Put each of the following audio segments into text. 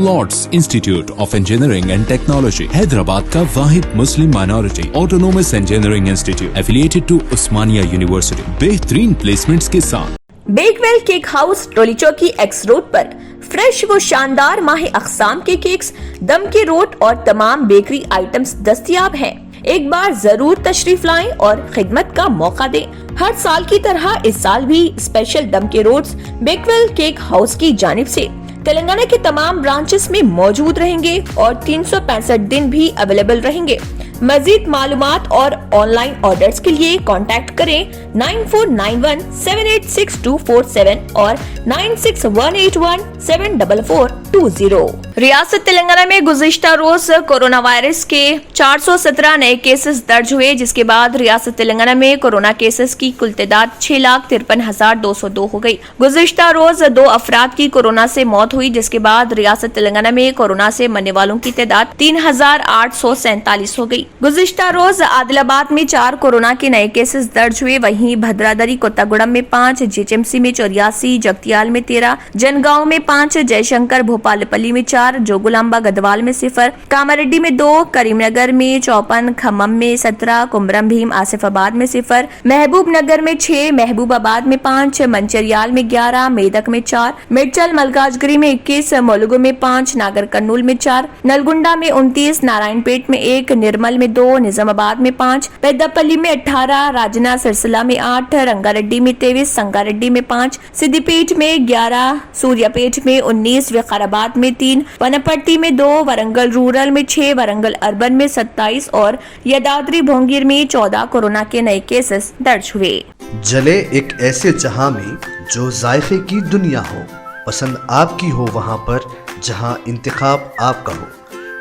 Lord's Institute of Engineering and Technology Hyderabad का वाहिद Muslim minority autonomous engineering institute affiliated to Osmania University बेहतरीन placements के साथ। बेकवेल केक हाउस टोली चौकी एक्स रोड पर फ्रेश व शानदार माही अक़साम के केक्स, दम के रोट और तमाम बेकरी आइटम्स दस्तयाब हैं। एक बार जरूर तशरीफ लाएं और खिदमत का मौका दें। हर साल की तरह इस साल भी स्पेशल दम के रोट्स बेकवेल केक हाउस की जानिब से तेलंगाना के तमाम ब्रांचेस में मौजूद रहेंगे और 365 दिन भी अवेलेबल रहेंगे। मजीद मालूमात और ऑनलाइन ऑर्डर्स के लिए कांटेक्ट करें 9491786247 और 9618174420। रियासत तेलंगाना में गुज़िश्ता रोज कोरोना वायरस के 417 नए केसेस दर्ज हुए, जिसके बाद रियासत तेलंगाना में कोरोना केसेस की कुल तादाद 6,53,202 हो गई। गुज़िश्ता रोज 2 अफराद की कोरोना से मौत हुई, जिसके बाद रियासत तेलंगाना में कोरोना से मरने वालों की तादाद 3,847 हो गई। गुज़िश्ता रोज आदिलाबाद में 4 कोरोना के नए केसेस दर्ज हुए, वहीं भद्रादरी कोत्तागुड़म में 5, जीएचएमसी में 84, जगतियाल में 13, जनगांव में 5, जयशंकर भोपालपल्ली में 4, जोगुलांबा गदवाल में 0, कामारेड्डी में 2, करीमनगर में 54, खम्मम में 17, कुमरम भीम आसिफाबाद में 0, महबूब नगर में 6, महबूबाबाद में 5, मंचरियाल में 11, मेदक में 4, मिर्चल मलकाजगिरी में 21, मुलुगु में 5, नागर कर्नूल में 4, नलगुंडा में 29, नारायणपेट में 1, निर्मल में 2, निजामाबाद में 5, पेद्दापल्ली में 18, राजना सिरसिला में 8, रंगारेड्डी में 23, संगारेड्डी में 5, सिद्दीपेट में 11, सूर्यापेट में 19, विकाराबाद में 3, वनपट्टी में 2, वरंगल रूरल में 6, वरंगल अर्बन में 27 और यदाद्री भोंगिर में 14 कोरोना के नए केसेस दर्ज हुए। जले एक ऐसे जहां में जो जायके की दुनिया हो, पसंद आपकी हो वहां पर जहां इंतखाब आपका हो।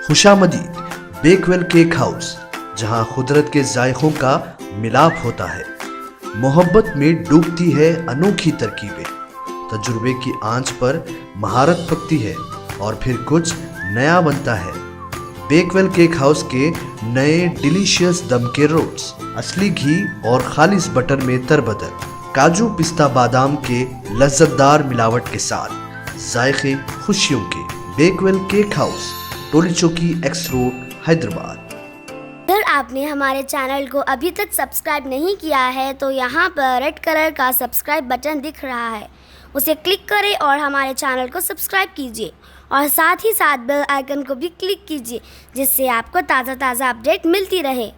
खुशामदीद बेकवेल केक हाउस, जहां कुदरत के जायकों का मिलाप होता है, मोहब्बत में डूबती है अनोखी तरकीबें, तजुर्बे की आंच पर महारत पकती है और फिर कुछ नया बनता है। बेकवेल केक हाउस के नए डिलीशियस दम के रोट्स, असली घी और खालिस बटर में तरबदर, काजू पिस्ता बादाम के लज्जतदार मिलावट के साथ जायके खुशियों के। बेकवेल केक हाउस, टोली चौकी एक्स रोड, हैदराबाद। अगर आपने हमारे चैनल को अभी तक सब्सक्राइब नहीं किया है तो यहाँ पर रेड कलर का सब्सक्राइब बटन दिख रहा है, उसे क्लिक करें और हमारे चैनल को सब्सक्राइब कीजिए और साथ ही साथ बेल आइकन को भी क्लिक कीजिए, जिससे आपको ताज़ा अपडेट मिलती रहे।